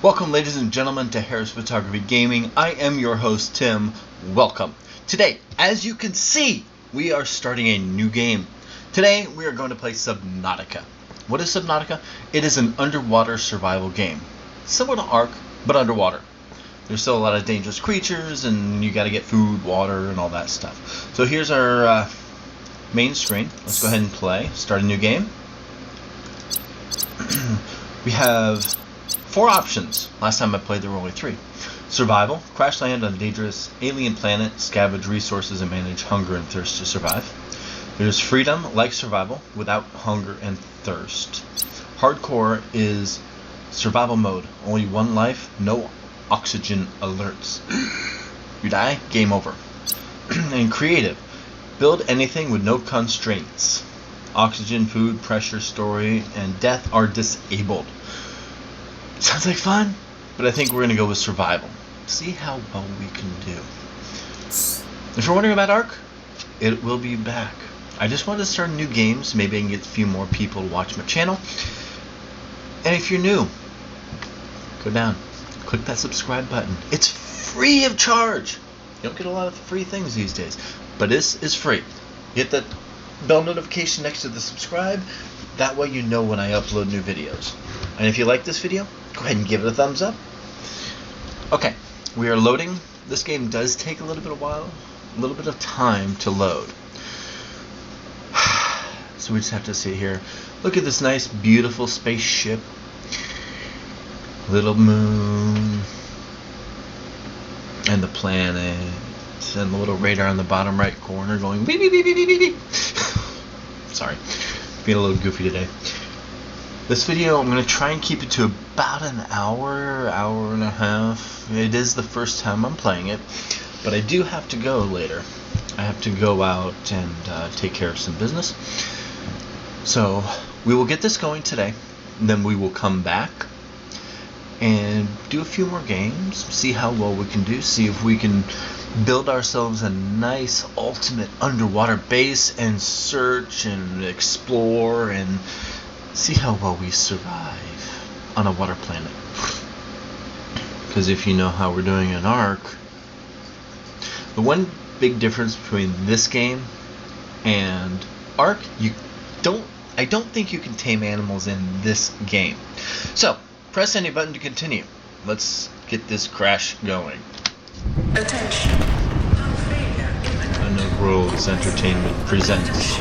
Welcome, ladies and gentlemen, to Harris Photography Gaming. I am your host, Tim. Welcome. Today, as you can see, we are starting a new game. Today, we are going to play Subnautica. What is Subnautica? It is an underwater survival game. Similar to Ark, but underwater. There's still a lot of dangerous creatures, and you gotta get food, water, and all that stuff. So here's our main screen. Let's go ahead and play. Start a new game. We have 4 options. Last time I played there were only 3. Survival, crash land on a dangerous alien planet, scavenge resources and manage hunger and thirst to survive. There's freedom, like survival, without hunger and thirst. Hardcore is survival mode, only 1 life, no oxygen alerts. You die, game over. And creative, build anything with no constraints. Oxygen, food, pressure, story, and death are disabled. Sounds like fun, but I think we're going to go with survival. See how well we can do. If you're wondering about Ark, it will be back. I just wanted to start new games. Maybe I can get a few more people to watch my channel. And if you're new, go down, click that subscribe button. It's free of charge. You don't get a lot of free things these days, but this is free. Hit that bell notification next to the subscribe. That way you know when I upload new videos. And if you like this video, go ahead and give it a thumbs up. Okay, we are loading. This game does take a little bit of time to load. So we just have to sit here. Look at this nice, beautiful spaceship. Little moon. And the planet. And the little radar on the bottom right corner going beep, beep, beep, beep, beep, beep. Sorry, being a little goofy today. This video, I'm going to try and keep it to about an hour, hour and a half. It is the first time I'm playing it, but I do have to go later. I have to go out and take care of some business. So we will get this going today, and then we will come back and do a few more games, see how well we can do, see if we can build ourselves a nice ultimate underwater base and search and explore and see how well we survive on a water planet. Because if you know how we're doing in Ark, the one big difference between this game and Ark, I don't think you can tame animals in this game. So press any button to continue. Let's get this crash going. Attention. Unknown Worlds Entertainment presents.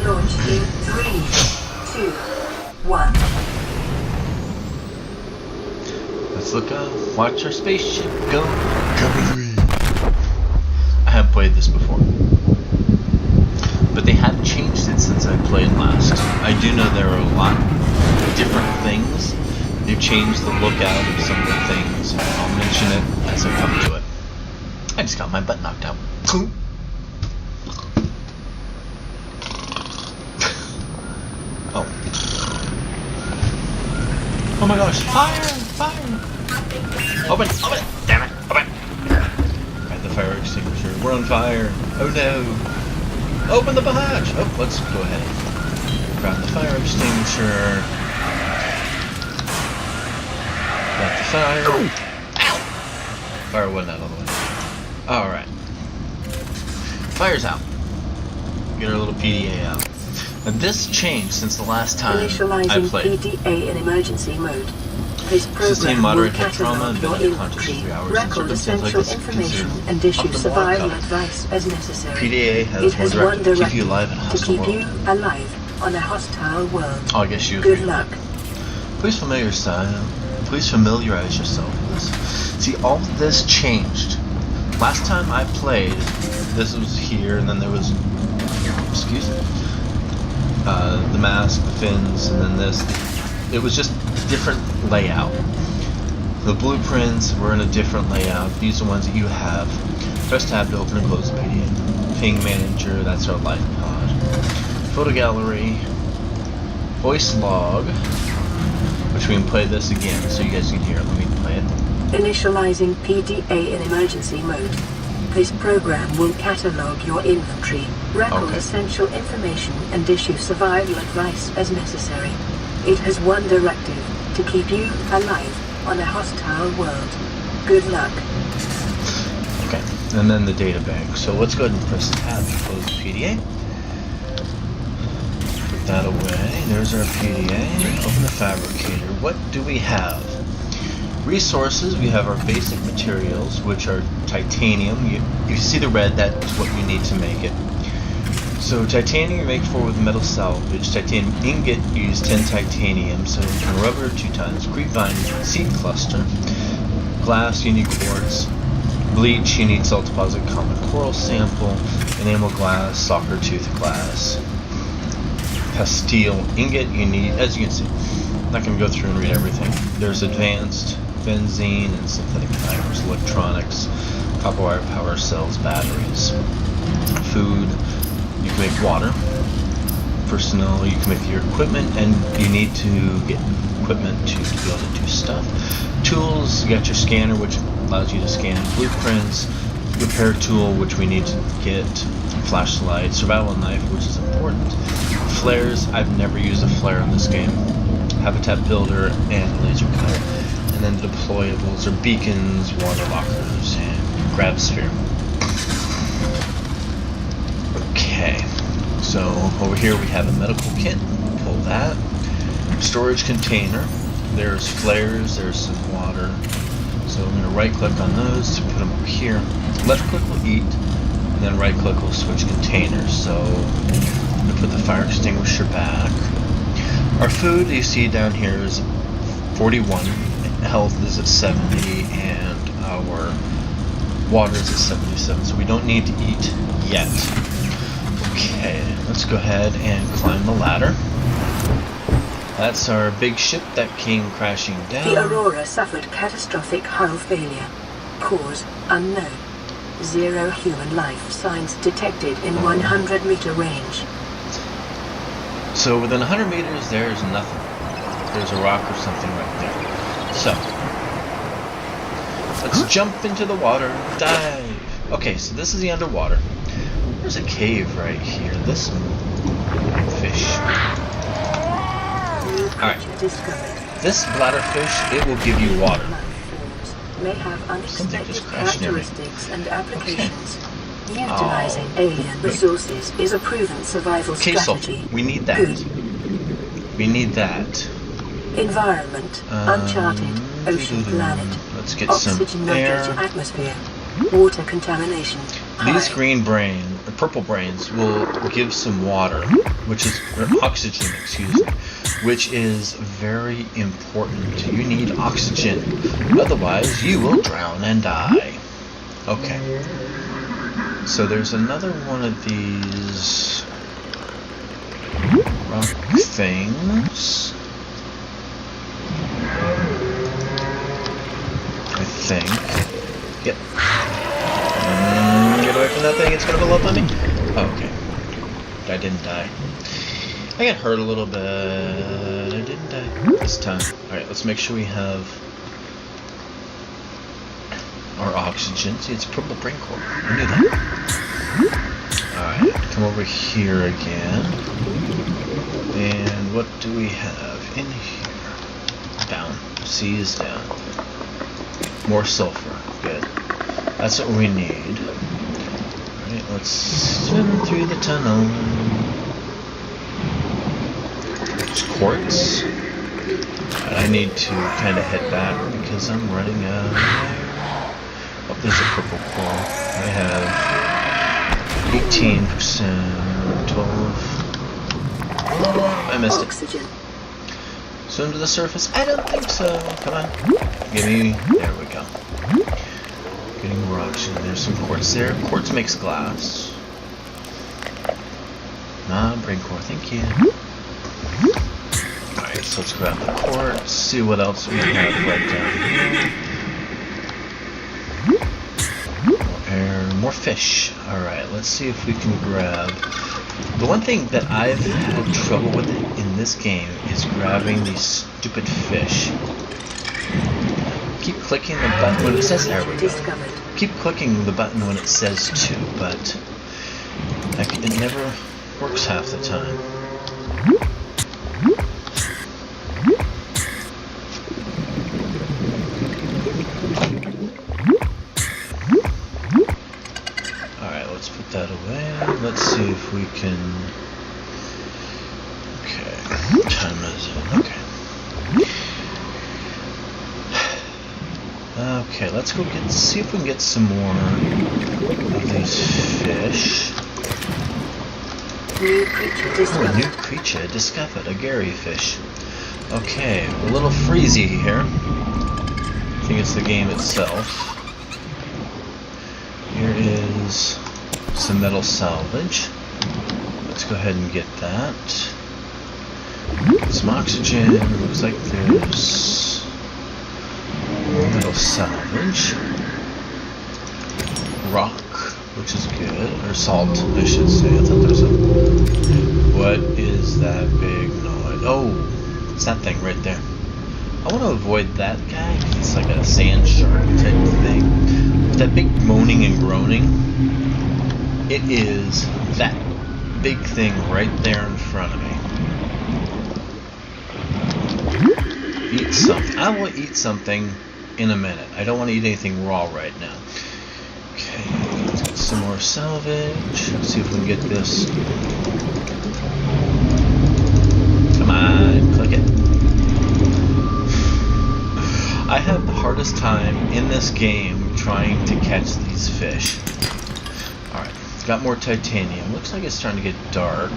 Launch in 3, 2, 1. Let's look up, watch our spaceship go. Cover 3. I have played this before, but they have changed it since I played last. I do know there are a lot of different things. They've changed the lookout of some of the things. I'll mention it as I come to it. I just got my butt knocked out. Oh. Oh my gosh. Fire! Fire! Open! Open it! Damn it! Open! Right, the fire extinguisher. We're on fire. Oh no! Open the hatch! Oh, let's go ahead. Grab the fire extinguisher. Got the fire. Ow! Fire went out all the way. Alright. Fire's out. Get our little PDA out. Now this changed since the last time I played. PDA in emergency mode. This Sustain program moderate will head trauma and catalog been your unconscious for 3 inventory, hours in record circumstances like essential this information, considered and issue optimal survival outcome. advice as necessary. PDA has It has one one directive to keep you directive alive in a to hostile keep world. you alive on a hostile world. Oh, I guess you Good agree. luck. Please familiarize yourself with this. See, all of this changed. Last time I played, this was here, and then there was, excuse me, the mask, the fins, and then this. It was just different layout. The blueprints were in a different layout. These are the ones that you have. Press tab to open and close the PDF. Ping manager, that's our life pod. Photo gallery. Voice log. Which we can play this again so you guys can hear it. Let me play it. Initializing PDA in emergency mode. This program will catalog your inventory, Record Okay. essential information and issue survival advice as necessary. It has one directive: to keep you alive on a hostile world. Good luck. Okay, and then the data bank. So let's go ahead and press tab to close the PDA. Put that away. There's our PDA. Open the fabricator. What do we have? Resources. We have our basic materials, which are titanium. You see the red, that's what you need to make it. So titanium you make 4 with metal salvage. Titanium ingot, you use 10 titanium. So rubber 2 tons. Grapevine seed cluster. Glass, you need quartz. Bleach, you need salt deposit, common coral sample. Enamel glass, soccer tooth glass. Pastille ingot, you need, as you can see, I'm not going to go through and read everything. There's advanced benzene and synthetic fibers, electronics, copper wire power cells, batteries. Food, you can make water. Personnel, you can make your equipment, and you need to get equipment to be able to do stuff. Tools, you got your scanner, which allows you to scan blueprints. Repair tool, which we need to get. Flashlight, survival knife, which is important. Flares, I've never used a flare in this game. Habitat builder and laser cutter. And then the deployables are beacons, water lockers, and grab sphere. Okay, so over here we have a medical kit. Pull that. Storage container. There's flares, there's some water. So I'm going to right click on those to put them over here. Left click will eat, and then right click will switch containers. So I'm going to put the fire extinguisher back. Our food you see down here is 41, health is at 70, and our water is at 77, so we don't need to eat yet. Okay, let's go ahead and climb the ladder. That's our big ship that came crashing down. The Aurora suffered catastrophic hull failure. Cause unknown. 0 human life signs detected in 100-meter range. So within 100 meters, there's nothing. There's a rock or something right there. So, let's jump into the water. Dive. Okay, so this is the underwater. There's a cave right here. This fish. Alright. This bladderfish, it will give you water. May have Something unexpected just crashed near me. characteristics and applications. Utilizing alien resources is a proven survival Okay, so strategy. we need that. Good. We need that. Environment: uncharted, ocean planet. Let's get Oxygen some nitrogen air. atmosphere. Water contamination. These high. green brain, or purple brains, will give some water, which is or oxygen, excuse me, which is very important. You need oxygen, otherwise you will drown and die. Okay. So there's another one of these rock things. I think. Yep. Get away from that thing, it's gonna blow up on me. Oh, okay. I didn't die. I got hurt a little bit. I didn't die this time. Alright, let's make sure we have our oxygen. See, it's purple brain core. I knew that. Alright, come over here again. And what do we have in here? Down. C is down. More sulfur. Good. That's what we need. Alright, let's swim through the tunnel. There's quartz. Alright, I need to kind of head back because I'm running out of air. Oh, there's a purple core. I have 18%, 12. I missed it. Oxygen. Swim to the surface? I don't think so. Come on. Give me. There we go. Getting more oxygen. There's some quartz there. Quartz makes glass. Brain core. Thank you. Alright, so let's grab the quartz. See what else we have right down here. More air. More fish. Alright, let's see if we can grab. The one thing that I've had trouble with in this game is grabbing these stupid fish. Keep clicking the button when it says there we go. Keep clicking the button when it says to, but Like, it never works half the time. Alright, let's put that away. Let's see if we can... Okay, what time is it? Okay, let's go see if we can get some more of these fish. New creature discovered. Oh, a new creature discovered, a Gary fish. Okay, a little freezy here. I think it's the game itself. Here is some metal salvage. Let's go ahead and get that. Some oxygen. Looks like there's metal salvage. Rock, which is good. Or salt, I should say. I thought there's a... What is that big noise? Oh, it's that thing right there. I want to avoid that guy. It's like a sand shark type of thing. But that big moaning and groaning, it is that big thing right there in front of me. Eat something. I will eat something in a minute. I don't want to eat anything raw right now. Okay, let's get some more salvage. Let's see if we can get this. Come on, click it. I have the hardest time in this game trying to catch these fish. Alright, got more titanium. Looks like it's starting to get dark.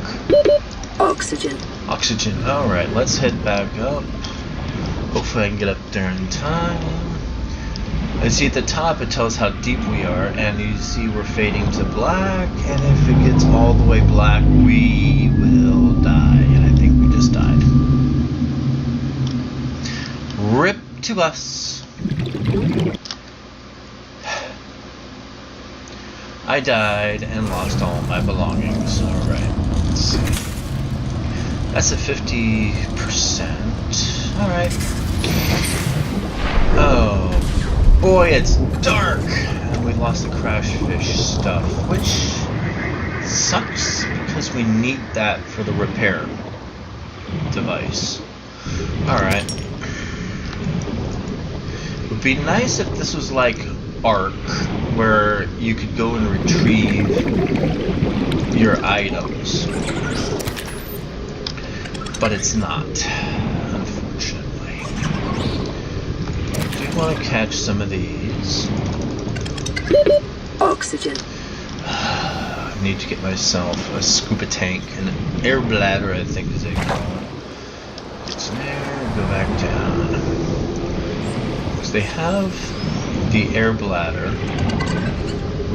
Oxygen. Oxygen. Alright, let's head back up. Hopefully I can get up there in time. And see at the top it tells how deep we are, and you see we're fading to black, and if it gets all the way black we will die, and I think we just died. RIP to us. I died and lost all my belongings. Alright, let's see. That's a 50%. Alright. Oh boy, it's dark! And we lost the crash fish stuff, which sucks because we need that for the repair device. Alright. It would be nice if this was like Ark, where you could go and retrieve your items. But it's not, unfortunately. I do want to catch some of these. Oxygen. I need to get myself a scuba tank, an air bladder, I think is they call it. Get some air, go back down. Because they have the air bladder,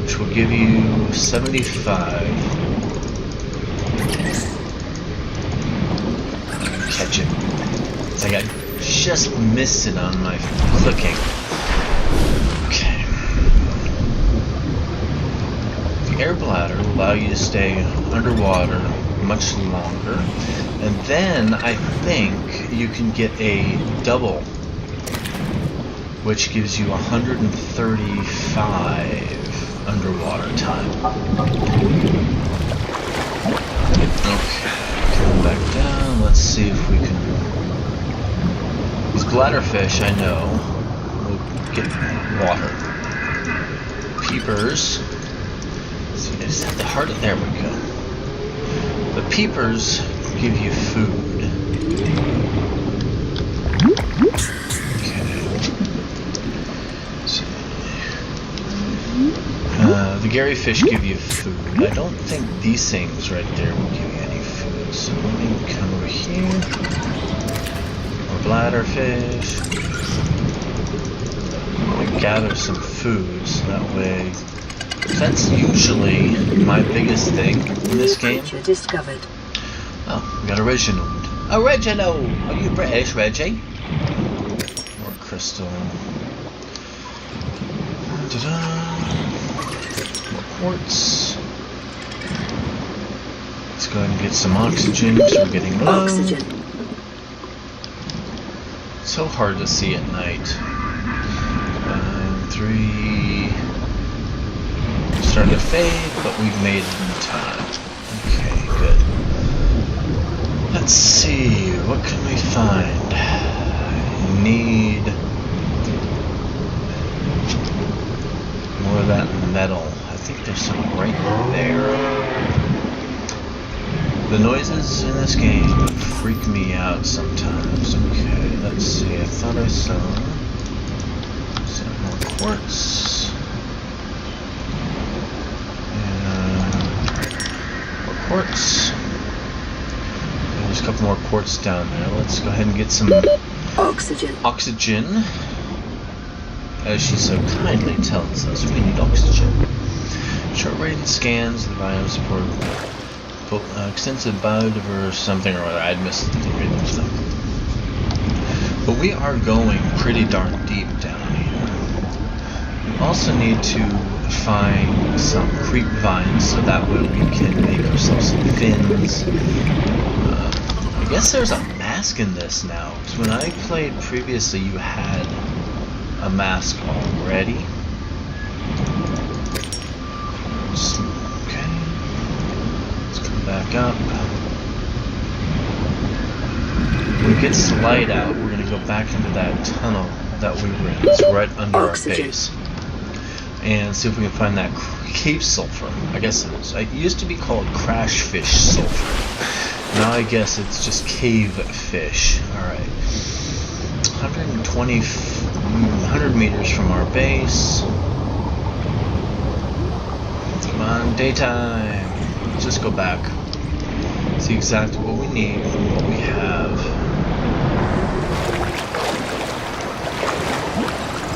which will give you 75. Catch it. It's like I just missed it on my clicking. Okay. The air bladder will allow you to stay underwater much longer, and then I think you can get a double, which gives you 135 underwater time. Okay, come back down. Let's see if we can. These bladderfish, I know, will get water. Peepers. See, I just have to heart it. There we go. The peepers give you food. The Gary fish give you food. I don't think these things right there will give you any food. So let me come over here. More bladder fish. I'm gonna gather some food so that way. That's usually my biggest thing in this game. Discovered. Oh, we got a Reginald. A Reginald! Are you British, Reggie? More crystal. Ta-da! Quartz. Let's go ahead and get some oxygen because we're getting low. Oxygen. It's so hard to see at night. 3. Starting to fade, but we've made it in time. Let's see, what can we find? Need more of that metal. I think there's some right there. The noises in this game freak me out sometimes. Okay, let's see. I thought I saw some more quartz. More quartz. There's a couple more quartz down there. Let's go ahead and get some oxygen. As she so kindly tells us, we need oxygen. Short range scans the biome support extensive biodiverse something or other. I'd missed the random stuff. But we are going pretty darn deep down here. We also need to find some creep vines so that way we can make ourselves some fins. I guess there's a mask in this now. Because when I played previously, you had a mask already. Okay. Let's come back up. When it gets the light out, we're going to go back into that tunnel that we were in. It's right under our base. And see if we can find that cave sulfur. I guess it is. It used to be called crash fish sulfur. Now I guess it's just cave fish. Alright. 100 meters from our base. Come on, daytime. Let's just go back. See exactly what we need from what we have.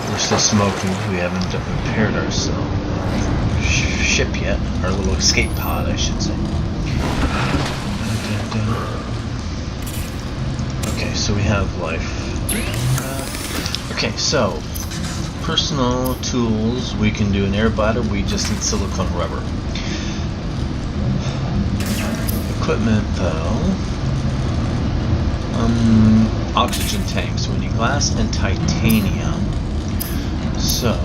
We're still smoking. We haven't repaired our ship yet. Our little escape pod, I should say. Okay, so we have life. Okay, so personal tools. We can do an air bladder. We just need silicone rubber. Equipment, though. Oxygen tanks. We need glass and titanium. So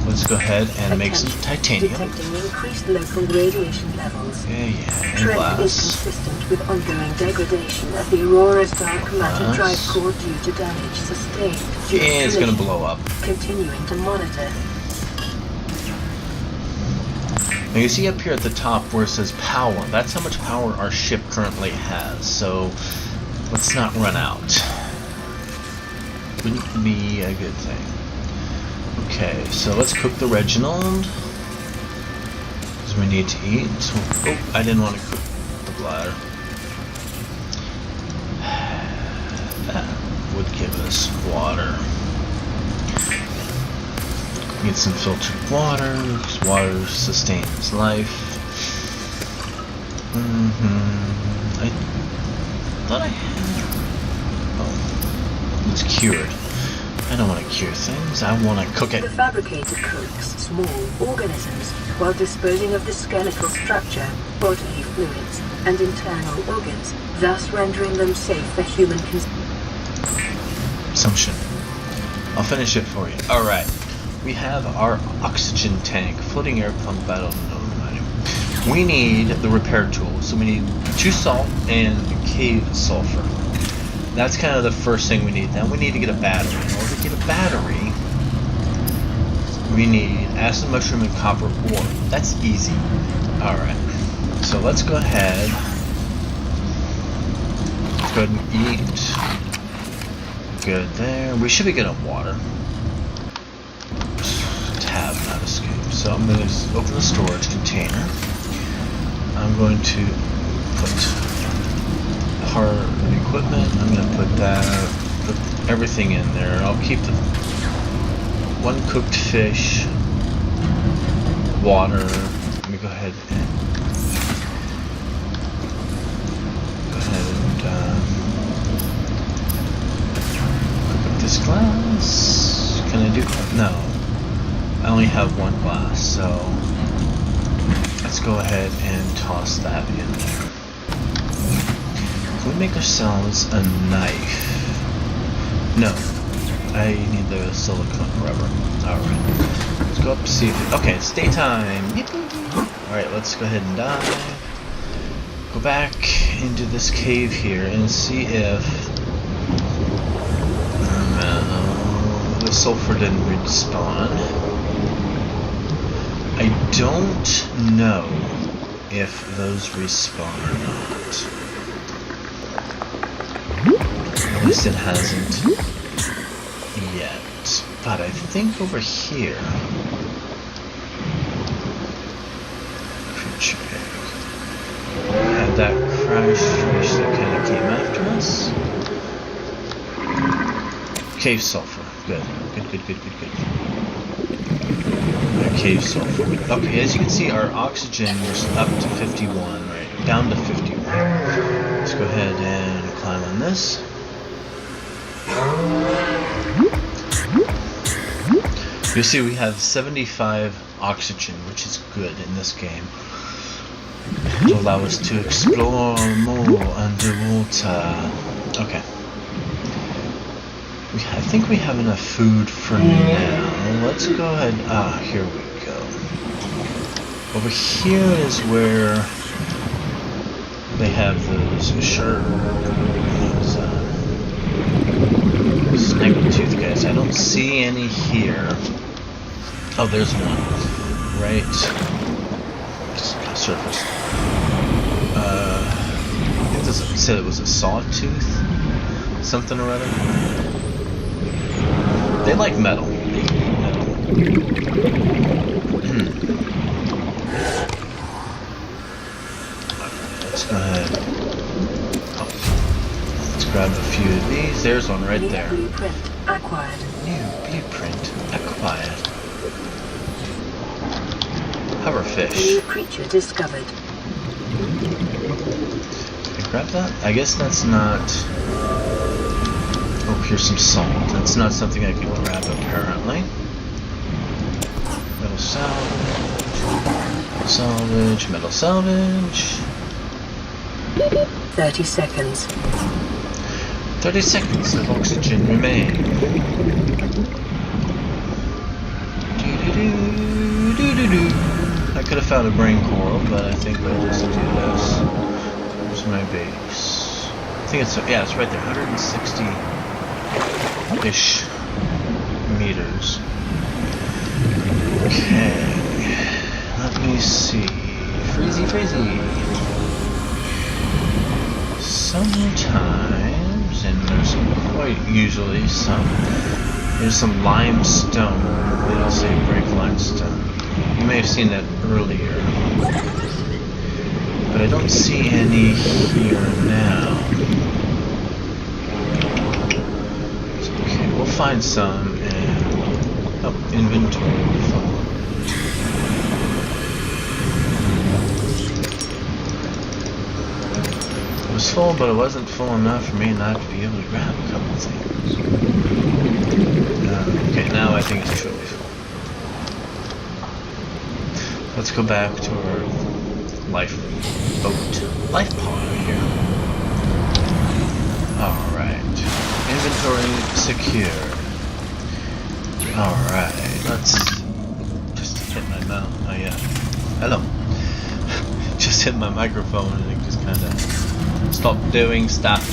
let's go ahead and make some titanium. Detecting increased local radiation levels. And Trend glass. is consistent with ongoing degradation of the Aurora's dark matter drive core due to damage sustained. Yeah, it's gonna blow up. Continuing to monitor. Now you see up here at the top where it says power. That's how much power our ship currently has. So let's not run out. Wouldn't be a good thing. Okay, so let's cook the Reginald. Because we need to eat. So, oh, I didn't want to cook the bladder. That would give us water. Get some filtered water, because water sustains life. I thought I had... Oh, it's cured. I don't want to cure things, I want to cook it. The fabricator cooks small organisms while disposing of the skeletal structure, bodily fluids, and internal organs, thus rendering them safe for human consumption. I'll finish it for you. Alright. We have our oxygen tank, floating air pump battle item. We need the repair tools, so we need 2 salt and cave sulfur. That's kind of the first thing we need. Then we need to get a battery. In order to get a battery, we need acid mushroom and copper ore. That's easy. Alright. So let's go ahead. Let's go ahead and eat. Good there. We should be good on water. Tab, not escape. So I'm going to open the storage container. I'm going to put hard equipment. I'm going to put everything in there. I'll keep the 1 cooked fish, water. Let me go ahead and cook up this glass. Can I do? No. I only have 1 glass, so let's go ahead and toss that in there. Can we make ourselves a knife? No. I need the silicone rubber. Alright. Let's go up and see if it... Okay, it's daytime! Alright, let's go ahead and dive. Go back into this cave here and see if the sulfur didn't respawn. I don't know if those respawn or not. At least it hasn't yet. But I think over here, creature egg, had that crash fish that kind of came after us. Cave sulfur. Good. Cave sulfur. Okay, as you can see, our oxygen was up to 51, right? Down to 51. Let's go ahead and climb on this. You see, we have 75 oxygen, which is good in this game. To allow us to explore more underwater. Okay. I think we have enough food for now. Let's go ahead. Here we go. Over here is where they have those sniper tooth guys. I don't see any here. Oh, there's one. Right. Surface. It said it was a sawtooth. Something or other. They like metal. Let's go ahead. Oh. Let's grab a few of these. There's one right there. New blueprint acquired. New blueprint acquired. Hoverfish. New creature discovered. Can I grab that? I guess that's not... Oh, here's some salt. That's not something I can grab, apparently. Metal salvage. Metal salvage. 30 seconds. 30 seconds of oxygen remain. I could have found a brain coral, but I think we'll just do this. Where's my base? I think it's, yeah, it's right there, 160-ish meters. Okay, let me see. Freezy. Sometimes, and there's quite usually there's some limestone. It'll say break limestone. You may have seen that earlier. But I don't see any here now. Okay, we'll find some and... Oh, inventory full. It was full, but it wasn't full enough for me not to be able to grab a couple things. Okay, now I think it's truly full. Let's go back to our life pod here. Alright. Inventory secure. Alright, let's just hit my mouth. Hello. Just hit my microphone and it just kinda stopped doing stuff.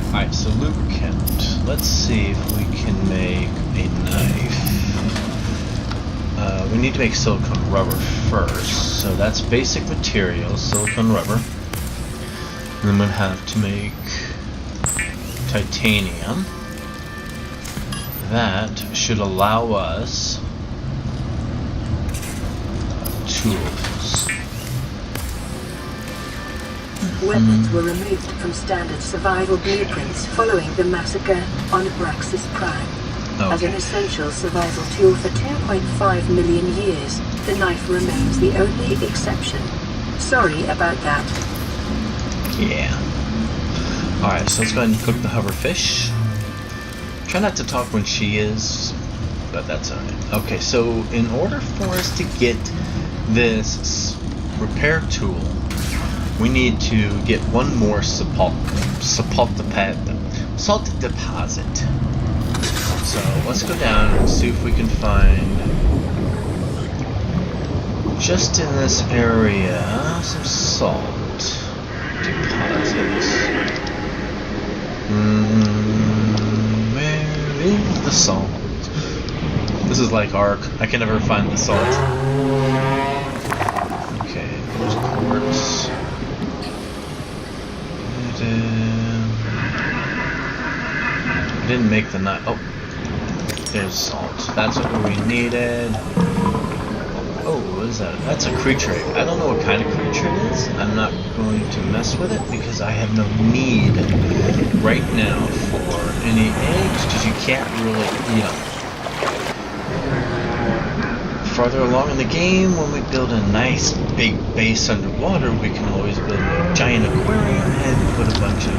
Alright, so lubricant. Let's see if we can make a knife. We need to make silicone rubber first, so that's basic material, silicone rubber. And then we'll have to make titanium. That should allow us tools. Weapons were removed from standard survival blueprints following the massacre on Braxis Prime. Okay. As an essential survival tool for 2.5 million years, the knife remains the only exception. Sorry about that. Yeah. Alright, so let's go ahead and cook the hoverfish. Try not to talk when she is, but that's alright. Okay, so in order for us to get this repair tool, we need to get one more salt deposit. So let's go down and see if we can find, just in this area, some salt deposits. this? Where is the salt? This is like Ark. I can never find the salt. Okay, there's quartz. I didn't make the nut. Oh, there's salt. That's what we needed. Oh, what is that? That's a creature egg. I don't know what kind of creature it is. I'm not going to mess with it because I have no need right now for any eggs because you can't really eat them. Farther along in the game, when we build a nice big base underwater, we can always build a giant aquarium and put a bunch of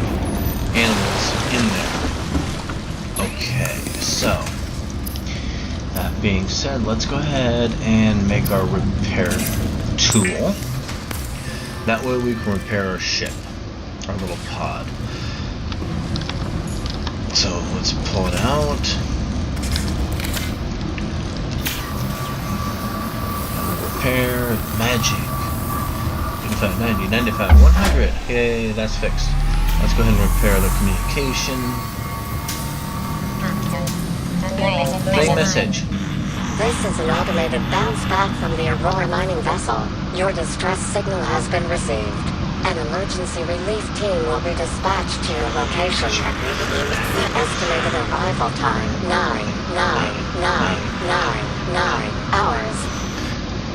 animals in there. Okay, so that being said, let's go ahead and make our repair tool. That way we can repair our ship, our little pod. So let's pull it out. Repair magic. 85, 90, 95, 100. Yay, that's fixed. Let's go ahead and repair the communication. Play message. This is an automated bounce back from the Aurora mining vessel. Your distress signal has been received. An emergency relief team will be dispatched to your location. The estimated arrival time, 9 hours.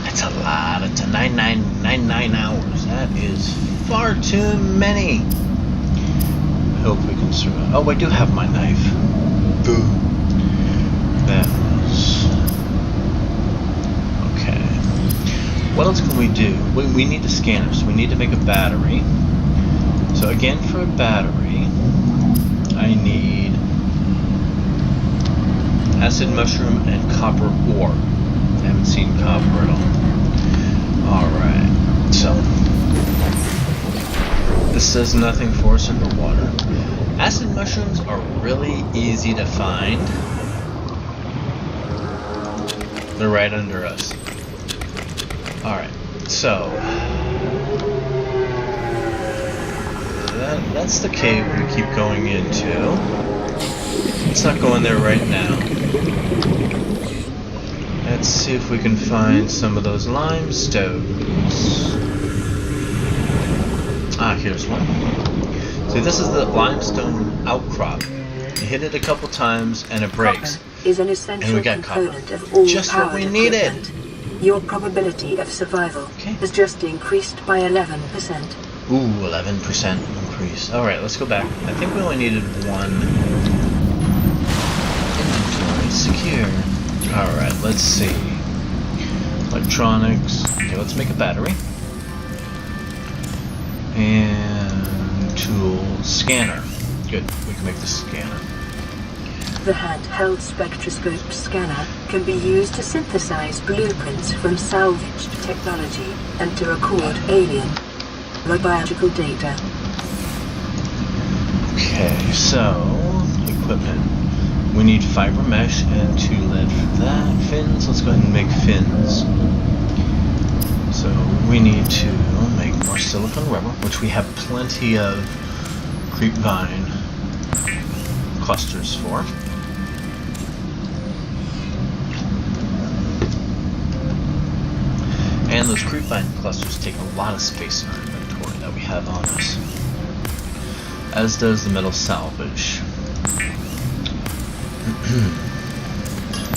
That's a lot. It's a 9999 hours. That is far too many. I hope we can survive. Oh, I do have my knife. Boo. That was... Okay. What else can we do? We need a scanner, so we need to make a battery. So again, for a battery, I need acid mushroom and copper ore. I haven't seen copper at all. Alright, so this does nothing for us underwater. Acid mushrooms are really easy to find. They're right under us. Alright, so that's the cave we keep going into. Let's not go in there right now. Let's see if we can find some of those limestones. Ah, here's one. See, this is the limestone outcrop. You hit it a couple times and it breaks. Copper is an essential And we got component copper. of all Just what we needed. equipment. Your probability of survival Okay. has just increased by 11%. Ooh, 11% increase. Alright, let's go back. I think we only needed one. Inventory secure. Alright, let's see. Electronics. Okay, let's make a battery. And tool scanner. Good, we can make the scanner. The handheld spectroscope scanner can be used to synthesize blueprints from salvaged technology and to record alien biological data. Okay, so equipment. We need fiber mesh and 2 lead for that. Fins, let's go ahead and make fins. So we need to make more silicone rubber, which we have plenty of creepvine clusters for. And those creepvine clusters take a lot of space in our inventory that we have on us. As does the metal salvage.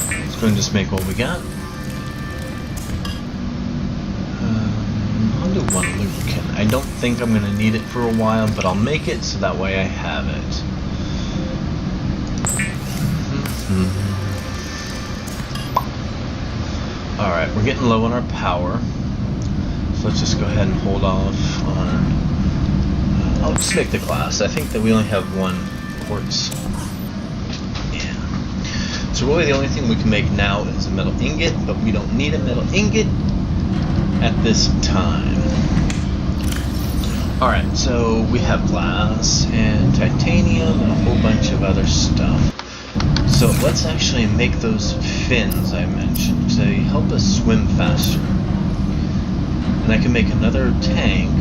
Let's go and just make what we got. I'll do 1 lubricant. I don't think I'm going to need it for a while, but I'll make it so that way I have it. Alright, we're getting low on our power. So let's just go ahead and hold off on... I'll just make the glass. I think that we only have 1 quartz. So really the only thing we can make now is a metal ingot, but we don't need a metal ingot at this time. Alright, so we have glass and titanium and a whole bunch of other stuff. So let's actually make those fins I mentioned to help us swim faster. And I can make another tank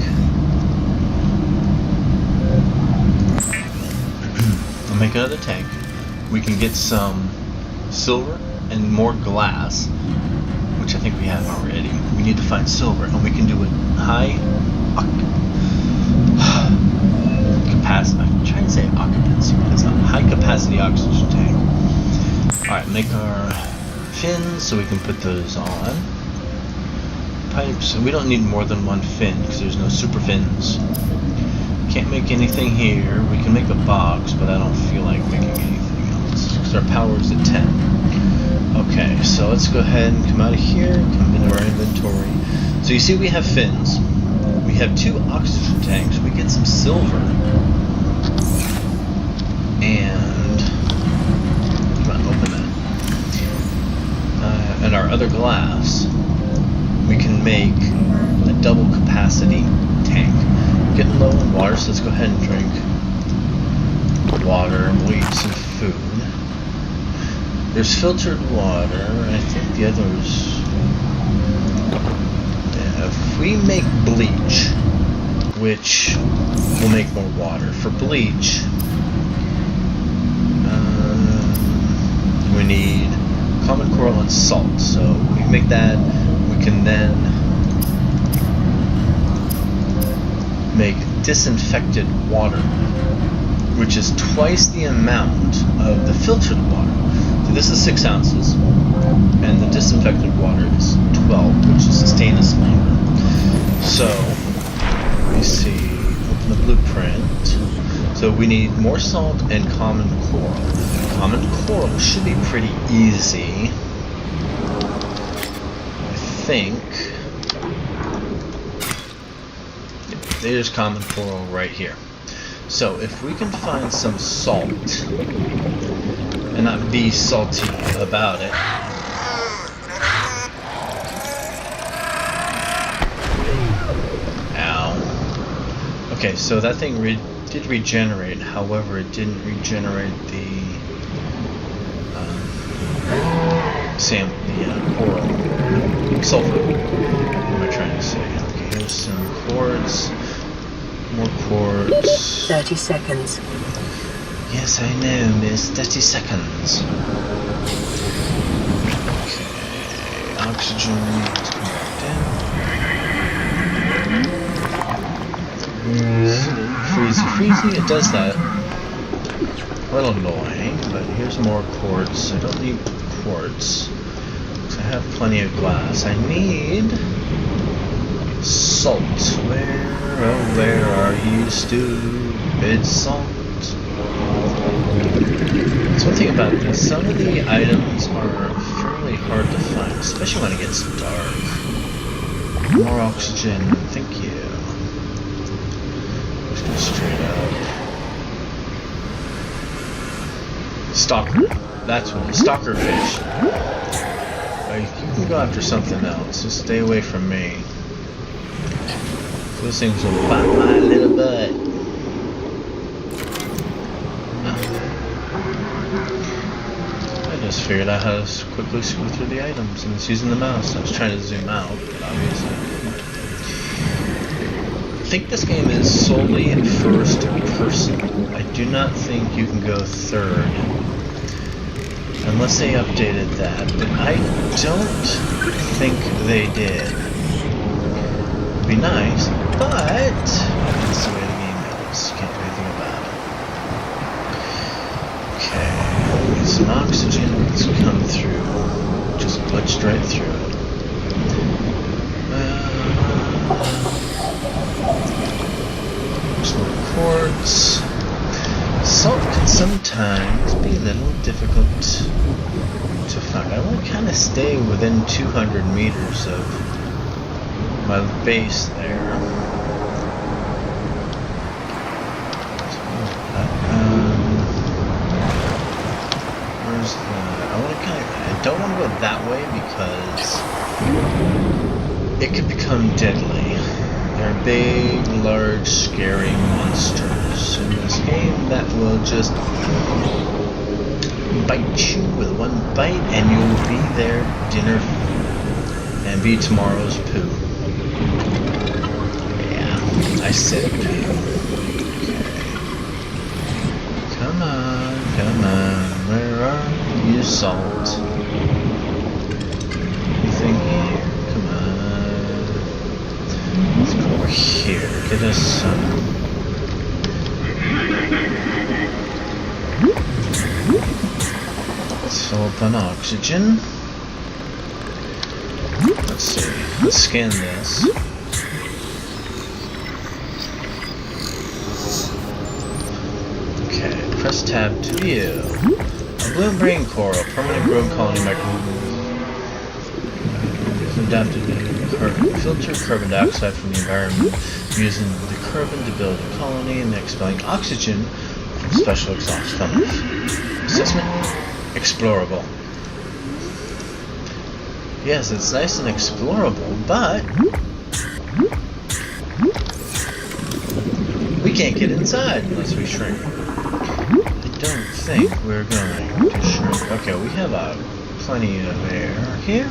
make another tank. We can get some silver and more glass, which I think we have already. We need to find silver, and we can do a high capacity. I'm trying to say occupancy, but it's not. High capacity oxygen tank. Alright, make our fins so we can put those on. Pipes, we don't need more than one fin because there's no super fins. Can't make anything here. We can make a box, but I don't feel like making anything else because our power is at 10. Okay, so let's go ahead and come out of here, come into our inventory. So you see we have fins. We have 2 oxygen tanks. We get some silver. And come on, open that. And our other glass, we can make a double capacity tank. Getting low on water, so let's go ahead and drink water and we'll eat some food. There's filtered water. I think the others. Yeah, if we make bleach, which will make more water. For bleach, we need common coral and salt. So we can make that. We can then make disinfected water, which is twice the amount of the filtered water. So this is 6 ounces, and the disinfected water is 12, which will sustain us longer. So, let me see, open the blueprint. So we need more salt and common coral. Common coral should be pretty easy, I think. There's common coral right here. So if we can find some salt and not be salty about it. Ow. Okay, so that thing did regenerate. However, it didn't regenerate the coral. Sulfur. What am I trying to say? Okay, here's some quartz. More quartz. 30 seconds. Yes, I know, miss. 30 seconds. Okay. Oxygen. Let's come back down. Freezy. It does that. A little annoying, but here's more quartz. I don't need quartz. I have plenty of glass. I need salt. Where are you, stupid salt? That's one thing about this. Some of the items are fairly hard to find, especially when it gets dark. More oxygen. Thank you. Just go straight up. Stalker. That's what it is. Stalker fish. You can go after something else. Just stay away from me. Those things will bite my little butt. I just figured out how to quickly screw through the items, and it's using the mouse. I was trying to zoom out, but obviously I couldn't. I think this game is solely in first person. I do not think you can go third. Unless they updated that, but I don't think they did. It'd be nice, but that's the way the game is. Can't do anything about it. Okay, get some oxygen. Let's come through. Just glitched right through it. Some more quartz. Salt can sometimes be a little difficult to find. I want to kind of stay within 200 meters of my base there. Where's the? I don't want to go that way because it could become deadly. They're big, large, scary monsters in this game that will just bite you with one bite and you'll be their dinner and be tomorrow's poo. Yeah, I said poo. Okay. Come on. salt. Anything here? Come on. Let's go over here. Get us some. Let's fill up on oxygen. Let's see. Let's scan this. Okay, press tab to view. A blue brain coral, permanent growing colony microorganism. Adapted to filter carbon dioxide from the environment using the carbon to build a colony and expelling oxygen from special exhaust tunnels. Assessment: explorable. Yes, it's nice and explorable, but we can't get inside unless we shrink. I don't think we're going to shrink. Okay, we have plenty of air here.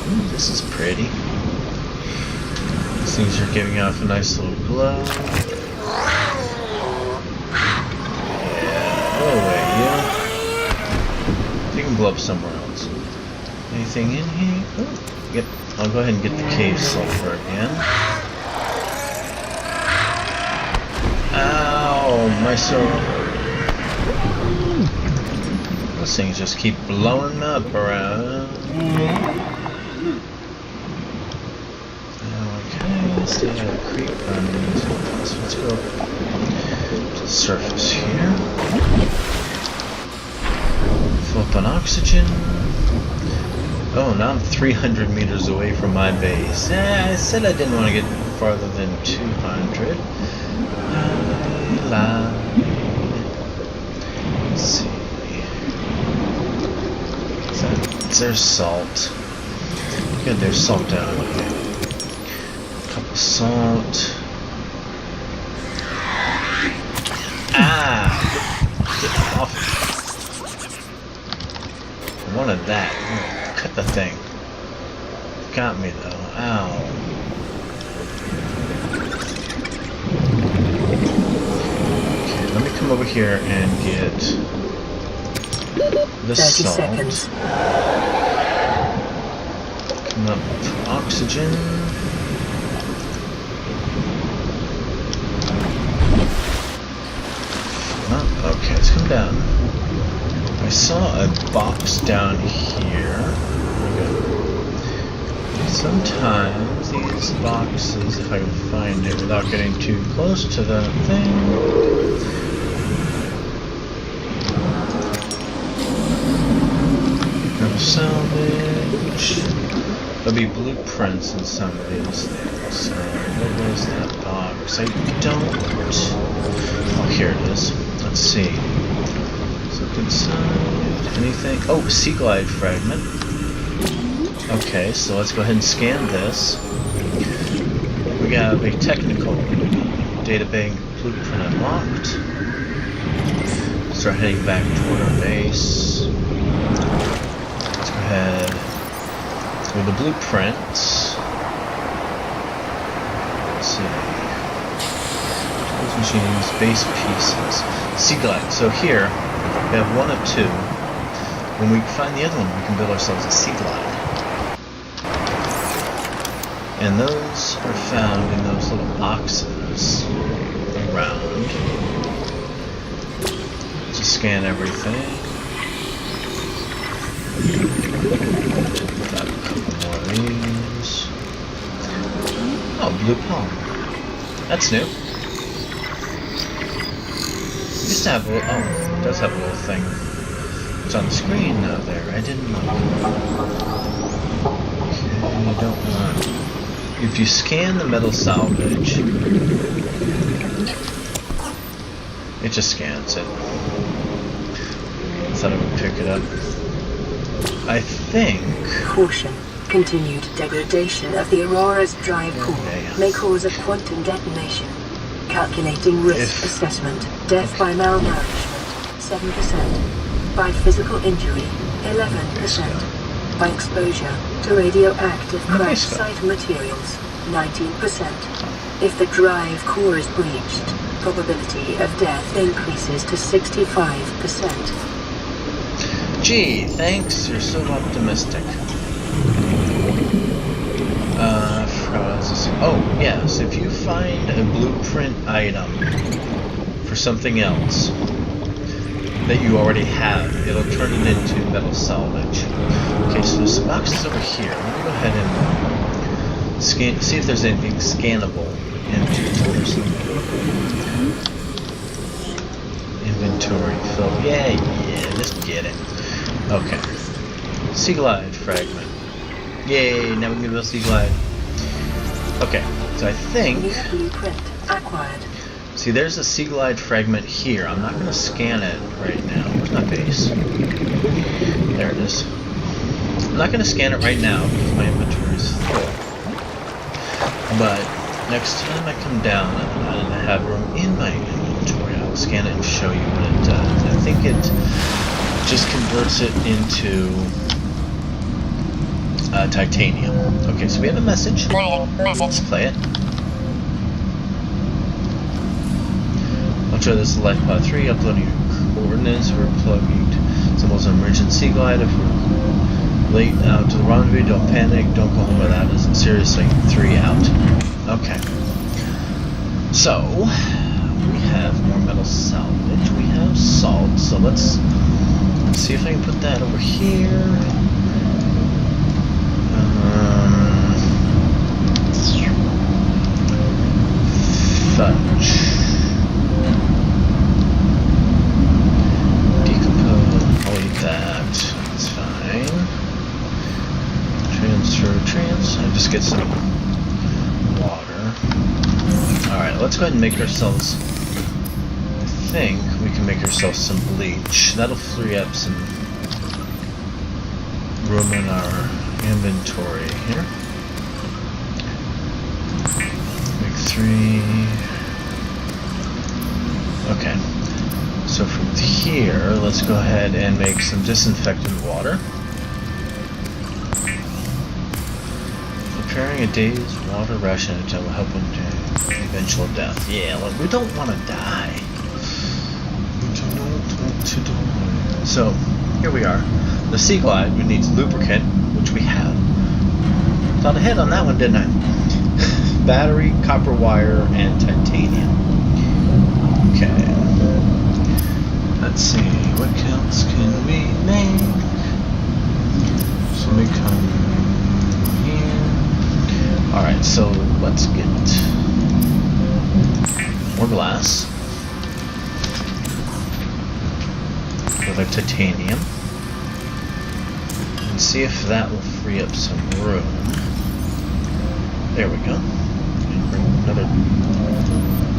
Ooh, this is pretty. These things are giving off a nice little glow. Yeah, go away, you. You can blow up somewhere else. Anything in here? Oh, yep. I'll go ahead and get the cave sulfur again. Ow, my sword. Those things just keep blowing up around. Okay, stay out of the creek. So let's go to the surface here. Fill up on oxygen. Oh, now I'm 300 meters away from my base. I said I didn't want to get farther than 200. I lied. Let's see. There's salt. Good, there's salt down here. A cup of salt. Ah! Get off. I wanted that. Cut the thing. Got me though. Ow. Okay, let me come over here and get the 30 salt. seconds. Come up for oxygen. Oh, okay, let's come down. I saw a box down here. Sometimes these boxes, if I can find it without getting too close to the thing. Salvage. There'll be blueprints in some of these things. So, where was that box? I don't. Oh, here it is. Let's see. Look inside. Anything? Oh, sea glide fragment. Okay, so let's go ahead and scan this. We got a technical data bank blueprint unlocked. Start heading back toward our base. Head with the blueprints. Let's see. Tools, machines, base pieces. Sea glide. So here we have one of two. When we find the other one, we can build ourselves a sea glide. And those are found in those little boxes around. Just scan everything. Got a couple more of these. Oh, blue palm. That's new. It used to have a little, oh, it does have a little thing. It's on the screen now there. I didn't know. Okay, I don't want. If you scan the metal salvage, it just scans it. I thought I would pick it up. I think... Caution. Continued degradation of the Aurora's drive core may cause a quantum detonation. Calculating risk assessment. Death by malnourishment, 7%. By physical injury, 11%. By exposure to radioactive crash site materials, 19%. If the drive core is breached, probability of death increases to 65%. Gee, thanks. You're so optimistic. Oh, yes. If you find a blueprint item for something else that you already have, it'll turn it into metal salvage. Okay, so there's some boxes over here. Let me go ahead and scan, see if there's anything scannable. Inventory fill. Yeah, just get it. Okay. Sea glide fragment. Yay, now we can do a sea glide. Okay, so I think... Blueprint acquired. See, there's a sea glide fragment here. I'm not going to scan it right now. Where's my base? There it is. I'm not going to scan it right now because my inventory is full. But next time I come down and I have room in my inventory, I'll scan it and show you what it does. I think it just converts it into titanium. Okay, so we have a message. Let's play it. I'll try this LifePod 3, uploading your coordinates. We're plugged symbols on emergency glide. If we're late out to the rendezvous, don't panic, don't go home without us. Seriously, 3 out. Okay. So, we have more metal salvage. We have salt. So let's see if I can put that over here. Fudge. Decompose. I'll eat that. That's fine. Transfer. I just get some water. Alright, let's go ahead and make ourselves... I think we can make ourselves some bleach. That'll free up some room in our inventory here. Make 3. Okay. So from here, let's go ahead and make some disinfectant water. Preparing a day's water ration that will help in eventual death. Yeah, look, we don't want to die. We don't want to die. So, here we are. The sea glide, we need lubricant, which we have. Thought ahead on that one, didn't I? Battery, copper wire, and titanium. Okay. Let's see, what else can we make? So we come here. Alright, so let's get more glass. With our titanium. And see if that will free up some room. There we go. And bring another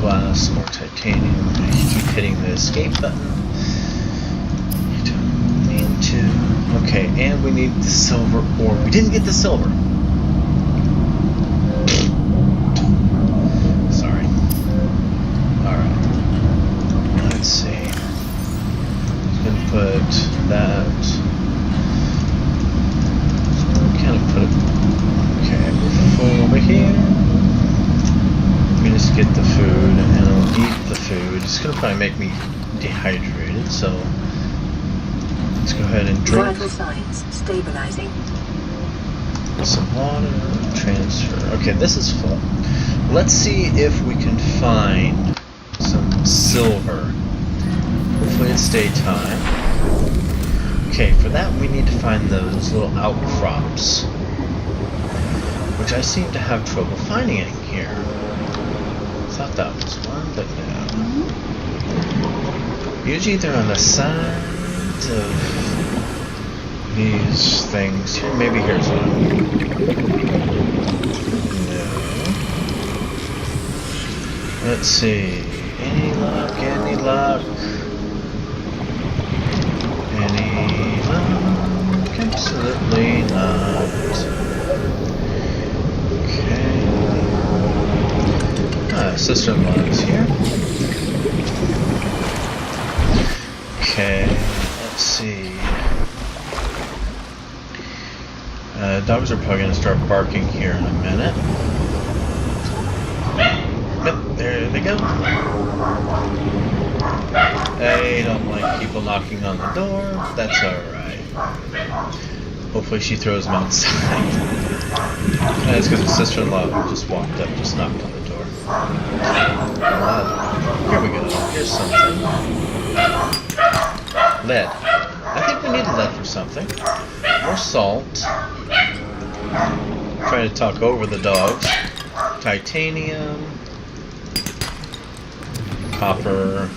glass, more titanium. I keep hitting the escape button. Okay, and we need the silver ore. We didn't get the silver. Sorry. Alright. Let's see. I'm gonna put that. Kind of put it. Okay, we're over here. Let me just get the food and I'll eat the food. It's gonna probably make me dehydrated, so let's go ahead and drink. Vital signs stabilizing. Some water, transfer. Okay, this is full. Let's see if we can find some silver. Hopefully it's daytime. Okay, for that we need to find those little outcrops, which I seem to have trouble finding in here. Thought that was one, but no. Usually they're on the sides of these things. Here, maybe here's one. No. Let's see. Any luck? Any luck? Any luck? Absolutely not. Okay. Sister-in-law is here. Okay. Let's see. Dogs are probably going to start barking here in a minute. Yep. There they go. I don't like people knocking on the door. That's alright. Hopefully she throws them outside. That's because her sister-in-law just walked up, just knocked on the door. Here we go. Here's something. Lead. I think we need lead for something. More salt. Trying to talk over the dogs. Titanium. Copper.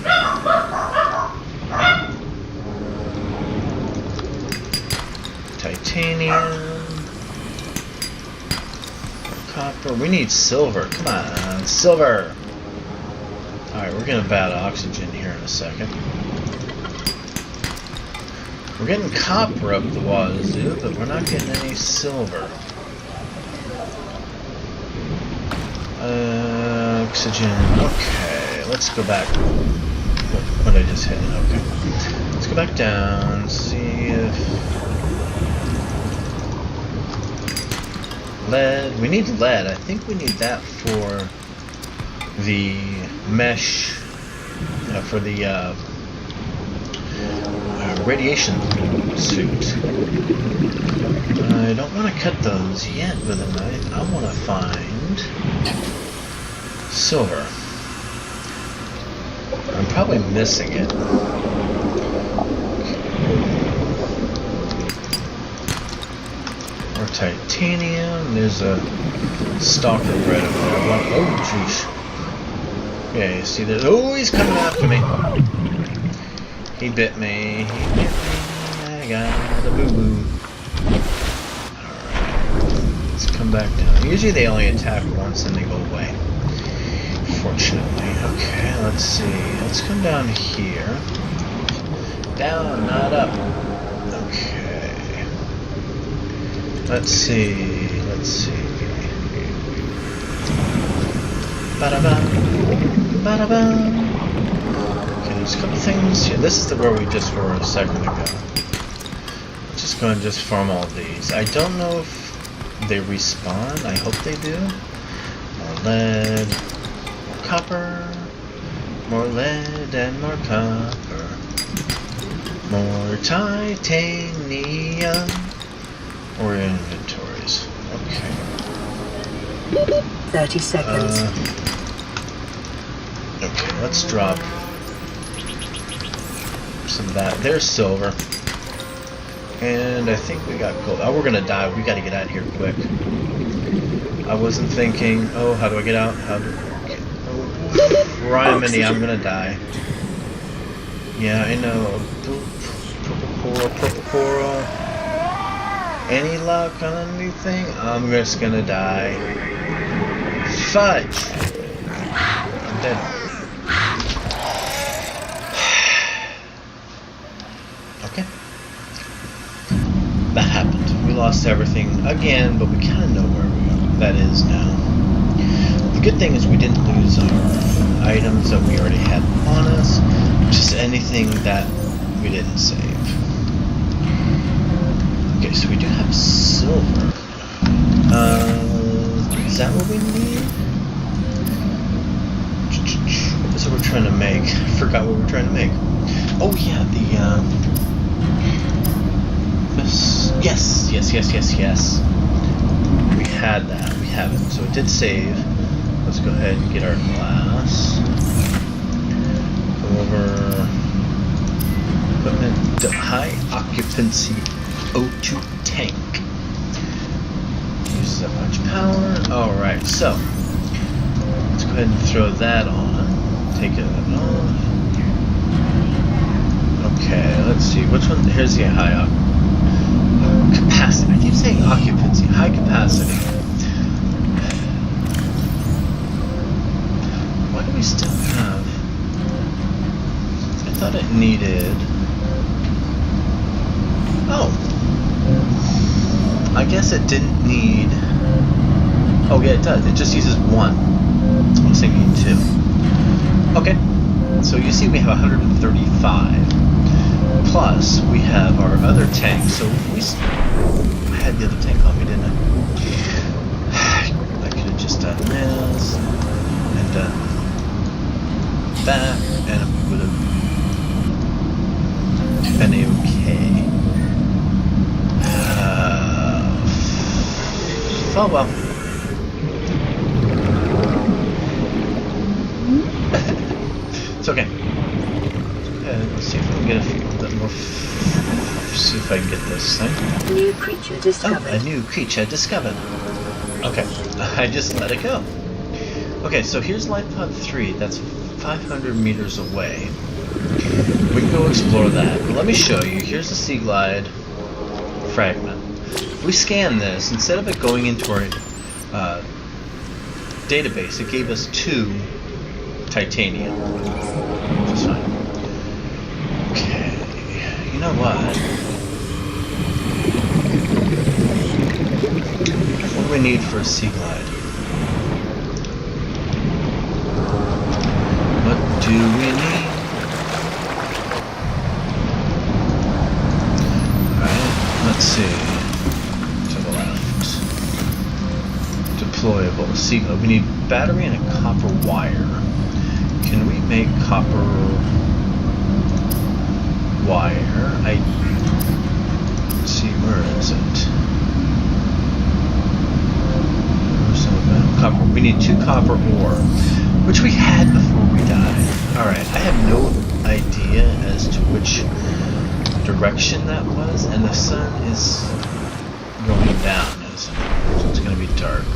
Titanium. Copper. We need silver. Come on, silver. Alright, we're gonna bat oxygen here in a second. We're getting copper up the wazoo, but we're not getting any silver. Oxygen. Okay, let's go back. What did I just hit? Okay. Let's go back down, see if... Lead. We need lead. I think we need that for the mesh, for the radiation suit. I don't want to cut those yet with a knife. I want to find silver. I'm probably missing it. More titanium. There's a stalker right over there. Oh, jeez. Okay, see there's... Oh, he's coming after me. He bit me. He bit me. I got a boo-boo. Alright. Let's come back down. Usually they only attack once and they go away. Fortunately. Okay, let's see. Let's come down here. Down, not up. Okay. Let's see. Let's see. Ba-da-ba. Ba-da-ba. Okay, there's a couple things here. This is where we just were a second ago. Just going to just farm all these. I don't know if they respawn. I hope they do. More lead. More copper. More lead and more copper. More titanium. Or inventories. Okay. 30 seconds. Okay, let's drop some of that. There's silver. And I think we got gold. Oh, we're gonna die. We gotta get out of here quick. I wasn't thinking, oh, how do I get out? How do I get... Oh, Ryan, I'm gonna die. Yeah, I know. Purple coral. Any luck on anything? I'm just gonna die. Fudge! I'm dead. Okay. That happened. We lost everything again, but we kind of know where that is now. The good thing is we didn't lose our items that we already had on us, just anything that we didn't save. Okay, so we do have silver. Is that what we need? What is it we're trying to make? I forgot what we're trying to make. Oh yeah, yes. We had that. We have it. So it did save. Let's go ahead and get our glass. Go over equipment, high occupancy O2 tank. Uses that much power. Alright, so let's go ahead and throw that on. Take it off. Okay, let's see. Which one? Here's the high capacity. I keep saying occupancy. High capacity. What do we still have? I thought it needed... Oh. I guess it didn't need... Oh yeah, it does. It just uses one. I was thinking two. Okay. So you see we have 135. Plus, we have our other tank. So I had the other tank on me, didn't I? I could have just done this. And back, and it would have been okay. Oh well. It's okay. Let's see if we can get a bit more. See if I can get this thing. New creature discovered. Oh, a new creature discovered. Okay, I just let it go. Okay, so here's life pod 3. That's 500 meters away. We can go explore that. But let me show you. Here's the Sea Glide fragment. If we scan this, instead of it going into our database, it gave us 2 titanium. Which is fine. Okay, you know what? What do we need for a Sea Glide? What do we need? Alright, let's see. To the left. Deployable Sea Glide. We need battery and a copper wire. Can we make copper wire? Let's see, where is it? Copper. We need 2 copper ore, which we had before we died. Alright, I have no idea as to which direction that was, and the sun is going down, so it's going to be dark.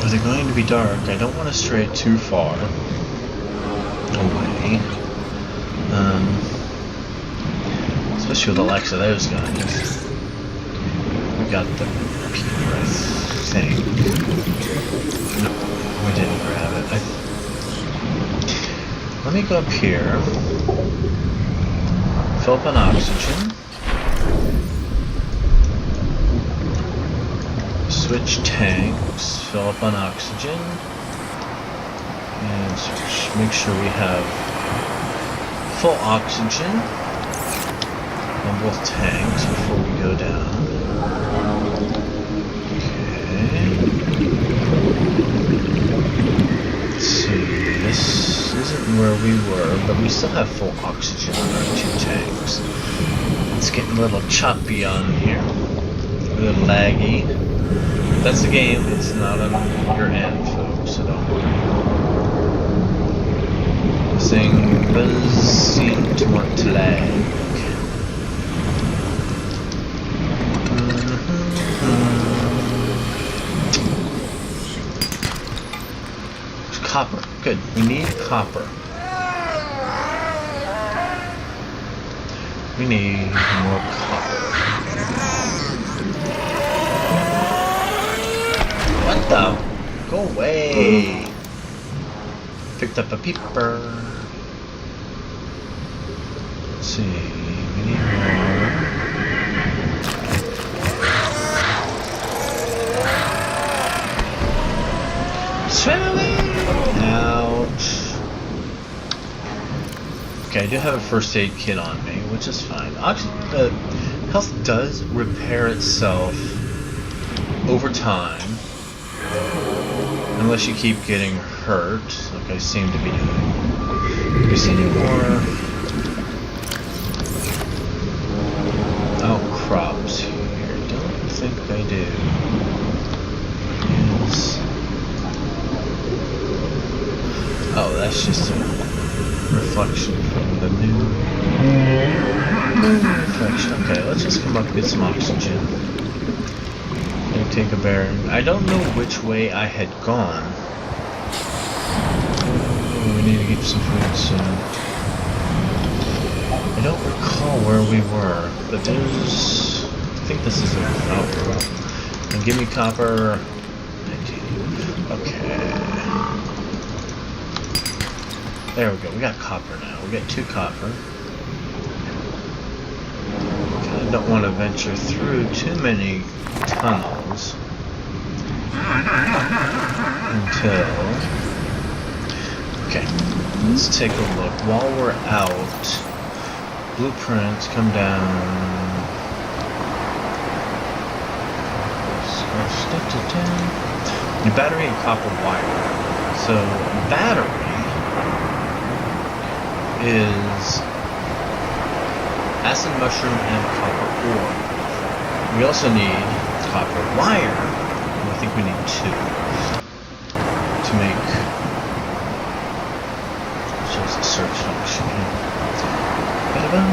With it going to be dark, I don't want to stray too far away. Especially with the likes of those guys. We got the peeper, I think. No, we didn't grab it. Let me go up here. Fill up on oxygen. Switch tanks. Fill up on oxygen. And switch. Make sure we have full oxygen on both tanks before we go down. Okay. Let's see. This isn't where we were, but we still have full oxygen on our 2 tanks. It's getting a little choppy on here. A little laggy. That's the game. It's not on your end, folks, so don't worry. This thing does seem to want to lag. Copper. Good. We need copper. We need more copper. What the? Go away. Picked up a peeper. Let's see. We need more. Swim away! Ouch. Okay, I do have a first aid kit on me, which is fine. Health does repair itself over time, unless you keep getting hurt, like I seem to be doing. Do you see any more? Oh, crops here. Don't think I do. Yes. Oh, that's just a reflection from the moon. Reflection. Okay, let's just come up and get some oxygen. And take a bearing. I don't know which way I had gone. Oh, we need to get some food soon. I don't recall where we were, but there's... I think this is a... Oh, and give me copper. Okay. There we go. We got copper now. We got 2 copper. I don't want to venture through too many tunnels until... Okay. Let's take a look. While we're out, blueprints come down. Your battery and copper wire. So battery is acid mushroom and copper ore. We also need copper wire. I think we need 2 to make. Shows the search function here. Ba-da-bum,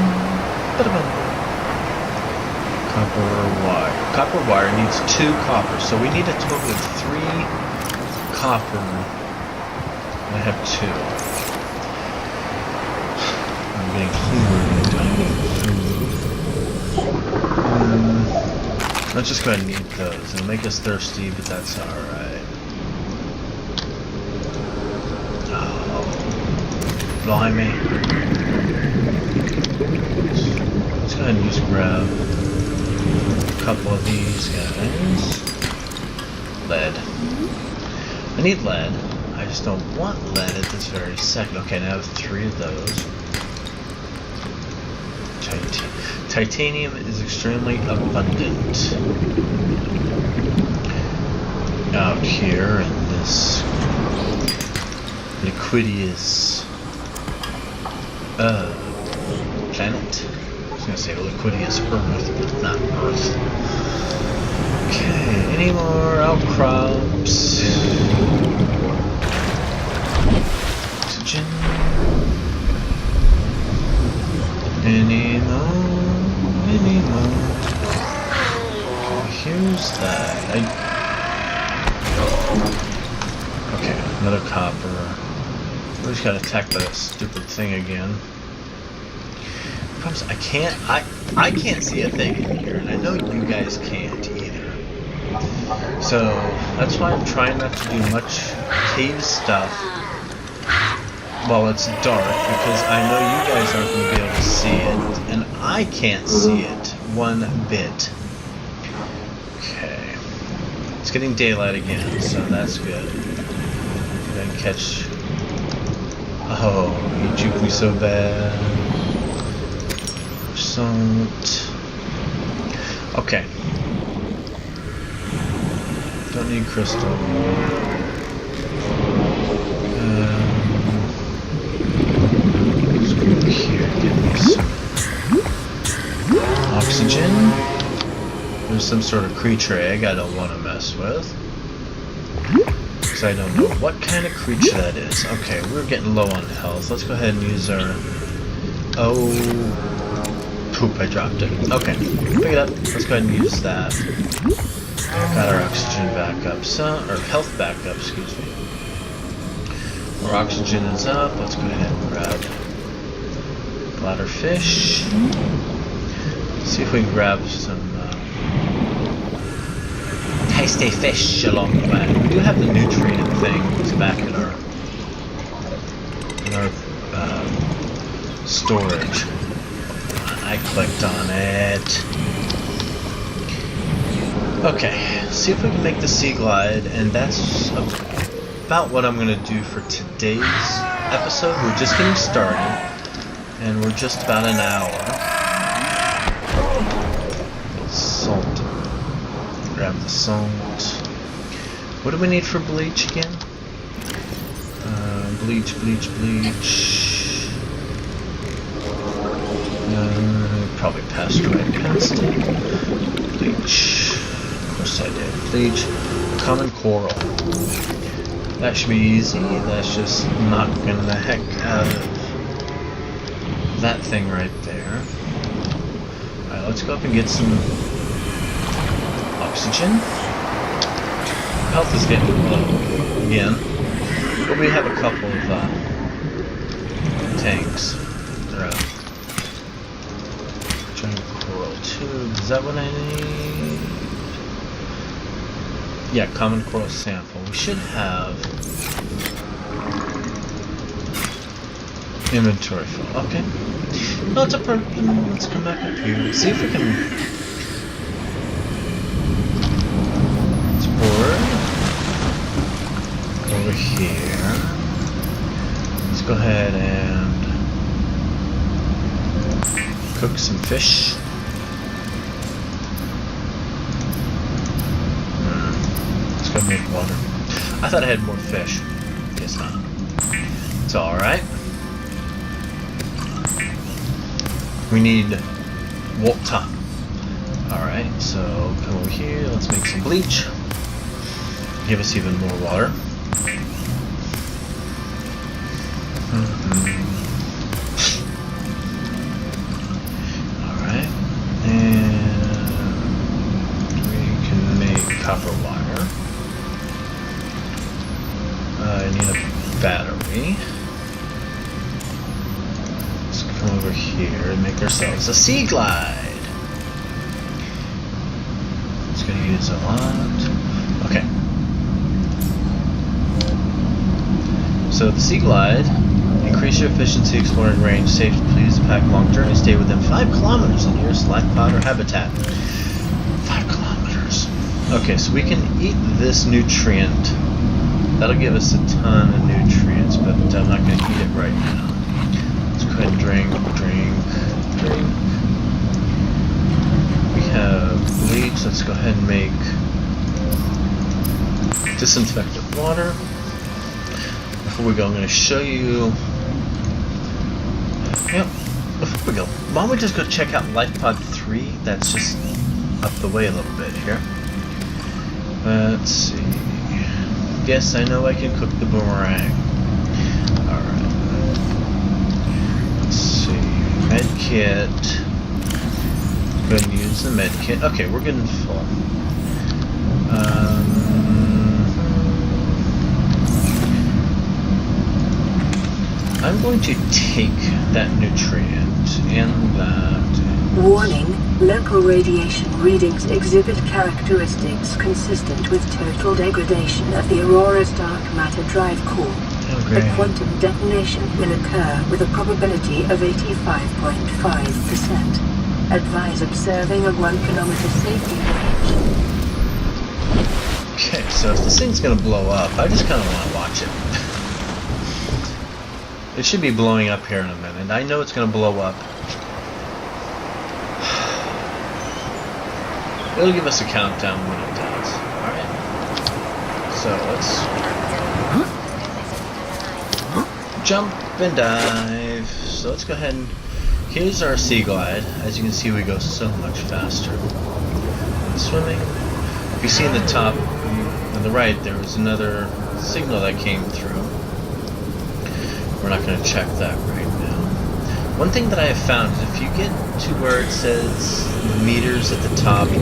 ba-da-bum. Copper wire. Copper wire needs 2 copper, so we need a total of 3 copper. I have 2. I'm getting hungry. Let's just go ahead and eat those. It'll make us thirsty, but that's alright. Oh, blimey. Let's go ahead and just grab a couple of these guys. Lead. I need lead. I just don't want lead at this very second. Okay, now I have 3 of those. Titanium is extremely abundant out here in this liquidious planet. I was gonna say liquidious Earth, but not Earth. Okay, any more outcrops? Oxygen. Any more? Here's that. Okay, another copper. We just got attacked by that stupid thing again. I can't see a thing in here, and I know you guys can't either. So that's why I'm trying not to do much cave stuff while it's dark, because I know you guys aren't going to be able to see it, and I can't see it one bit. Okay. It's getting daylight again, so that's good. Then catch... Oh, you juke me so bad. Salt. Okay. Don't need crystal. Here, give me some oxygen. There's some sort of creature egg I don't want to mess with, because I don't know what kind of creature that is. Okay, we're getting low on health. Let's go ahead and use our... Oh, poop, I dropped it. Okay, pick it up. Let's go ahead and use that. Got our oxygen back up, or health back up, excuse me. Our oxygen is up. Let's go ahead and grab bladderfish. See if we can grab some tasty fish along the way. We do have the nutrient things back in our storage. I clicked on it. Okay, see if we can make the sea glide, and that's about what I'm going to do for today's episode. We're just getting started, and we're just about an hour. Salt. Grab the salt. What do we need for bleach again? Bleach. Probably passed right past it. Bleach. Of course I did. Bleach. Common coral. That should be easy. That's just knocking the heck out of that thing right there. Alright, let's go up and get some oxygen. Health is getting low again. But we have a couple of tanks. Giant coral tubes. Is that what I need? Yeah, common coral sample. We should have inventory full. Okay. No, it's a problem. Let's come back up here. Let's see if we can. Let's board over here. Let's go ahead and cook some fish. Let's go make water. I thought I had more fish. Guess not. It's alright. We need water. Alright, so come over here. Let's make some bleach. Give us even more water. Alright. And we can make copper wire. I need a battery. Let's come over here and make ourselves a sea glide. It's going to use a lot. Okay. So the sea glide, increase your efficiency, exploring range, safe, please pack long journey, stay within 5 kilometers of the nearest life pod or habitat. 5 kilometers. Okay, so we can eat this nutrient. That'll give us a ton of nutrients, but I'm not going to eat it right now. Let's go ahead and drink. We have bleach. Let's go ahead and make disinfectant water. Before we go, I'm going to show you. Yep. Before we go, why don't we just go check out Life Pod 3? That's just up the way a little bit here. Let's see. Yes, I know I can cook the boomerang. Alright. Let's see. Medkit. Go ahead and use the medkit. Okay, we're getting full. I'm going to take that nutrient and that. Warning, local radiation readings exhibit characteristics consistent with total degradation of the Aurora's dark matter drive core. Okay. A quantum detonation will occur with a probability of 85.5%. Advise observing a 1 kilometer safety range. Okay, so if this thing's gonna blow up, I just kind of want to watch it. It should be blowing up here in a minute. I know it's gonna blow up. It'll give us a countdown when it does. Alright. So let's jump and dive. So let's go ahead and here's our sea glide. As you can see, we go so much faster. Swimming. If you see in the top on the right, there was another signal that came through. We're not going to check that right now. One thing that I have found is if you get to where it says meters at the top to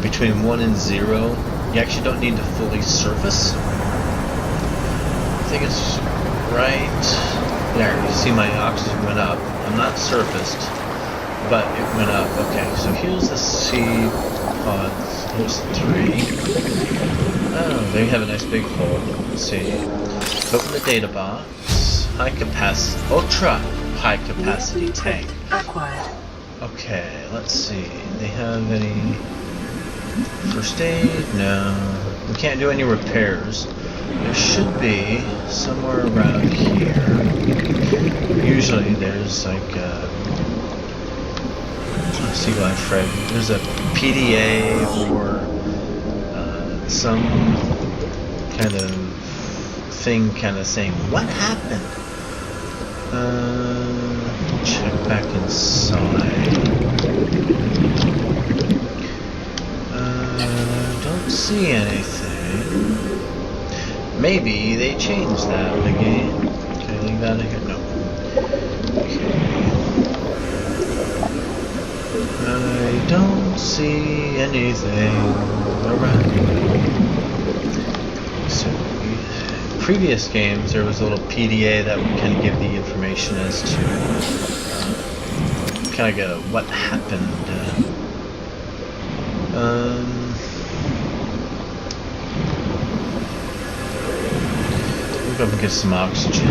between 1 and 0, you actually don't need to fully surface. I think it's right there. You see my oxygen went up. I'm not surfaced, but it went up. Okay, so here's the sea pods. Here's 3. Oh, they have a nice big hole. Let's see. Open the data box. High capacity, ultra high capacity tank. Acquired. Okay, let's see. They have any first aid? No. We can't do any repairs. There should be somewhere around here. Usually there's like sea life Fred. There's a PDA or some kind of thing kind of saying, what happened? Check back inside. Don't see anything. Maybe they changed that in the game. Can I leave that in here? No. Okay. I don't see anything around. So, previous games, there was a little PDA that would kind of give the information as to kind of go what happened. We'll go up and get some oxygen.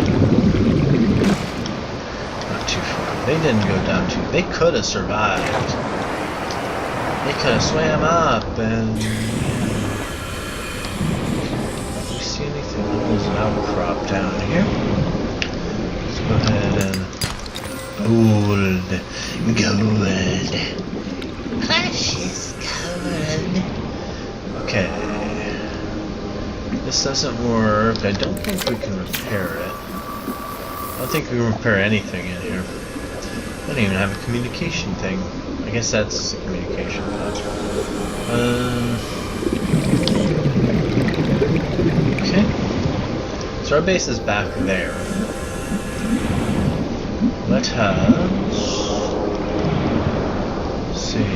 Not too far. They didn't go down too. They could have survived. They could have swam up and. See anything? There's an outcrop down here. Let's go ahead and gold. Precious gold. Okay. This doesn't work. I don't think we can repair it. I don't think we can repair anything in here. I don't even have a communication thing. I guess that's the communication pod. Okay. So our base is back there. Let us see.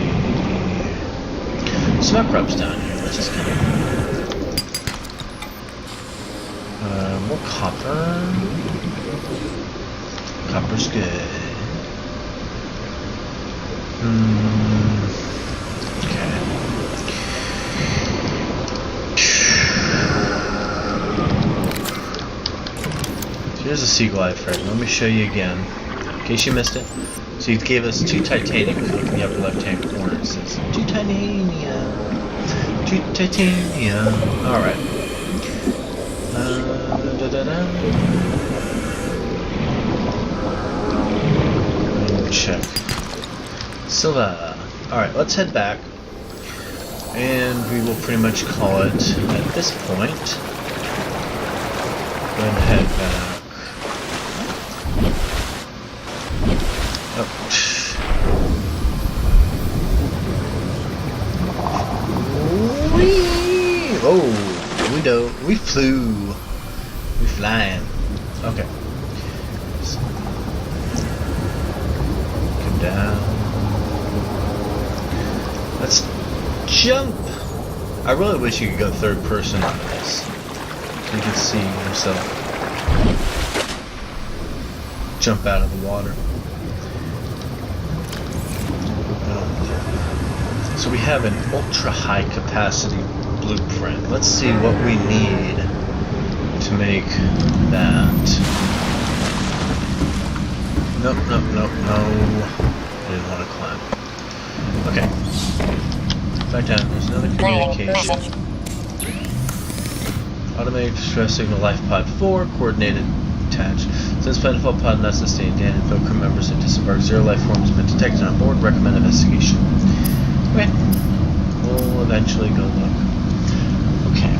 Some upgrades down here. Let's just kind of more copper. Copper's good. Okay. So here's a seagull I've heard. Let me show you again, in case you missed it. So he gave us 2 titanium. If you look in the upper left-hand corner, it says 2 titanium. 2 titanium. All right. Check. Silva. Alright, let's head back. And we will pretty much call it at this point. Go ahead and head back. Oh. Whee! Oh, we flew. We flying. Okay. Come down. Let's jump. I really wish you could go third person on this. So you can see yourself jump out of the water. So we have an ultra high capacity blueprint. Let's see what we need to make that. Nope, no. I didn't want to climb. Okay. Back down. There's another communication. Automated distress signal life pod 4, coordinated attached. Since planetfall pod not sustained, Dan and crew members have disembarked. 0 life forms have been detected on board. Recommend investigation. Okay. We'll eventually go look. Okay.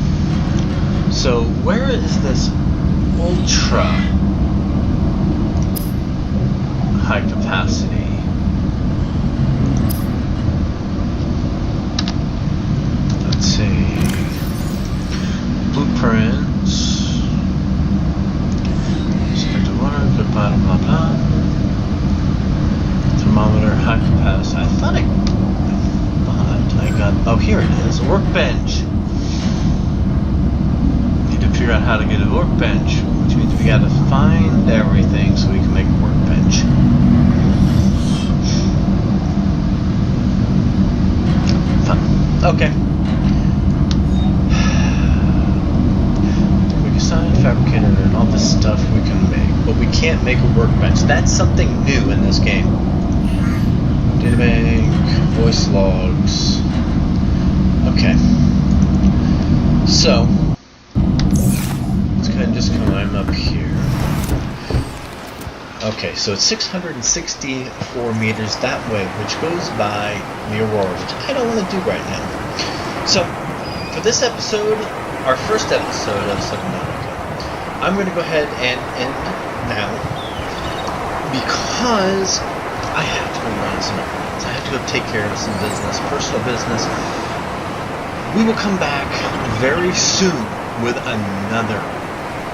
So where is this ultra high capacity? Let's see. Blueprints. Expected water, good blah blah blah. Thermometer, high capacity. I thought I got. Oh, here it is. Workbench. Need to figure out how to get a workbench, which means we gotta find everything so we can make a workbench. Fun. Okay. Quick assign, fabricator, and all this stuff we can make, but we can't make a workbench. That's something new in this game. Databank, voice logs. Okay. So let's go ahead and just climb up here. Okay, so it's 664 meters that way, which goes by the Aurora, which I don't want to do right now. So, for this episode, our first episode of Subnautica, I'm going to go ahead and end now because I have to go run some errands. I have to go take care of some business, personal business. We will come back very soon with another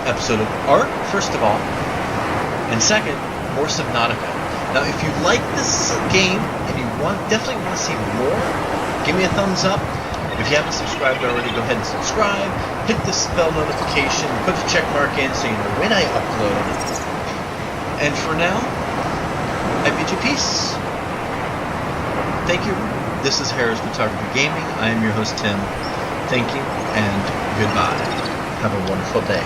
episode of art, first of all, and second, more Subnautica. Now, if you like this game and you definitely want to see more, give me a thumbs up. If you haven't subscribed already, go ahead and subscribe. Hit this bell notification. Put the check mark in so you know when I upload. And for now, I bid you peace. Thank you. This is Harris Photography Gaming. I am your host, Tim. Thank you and goodbye. Have a wonderful day.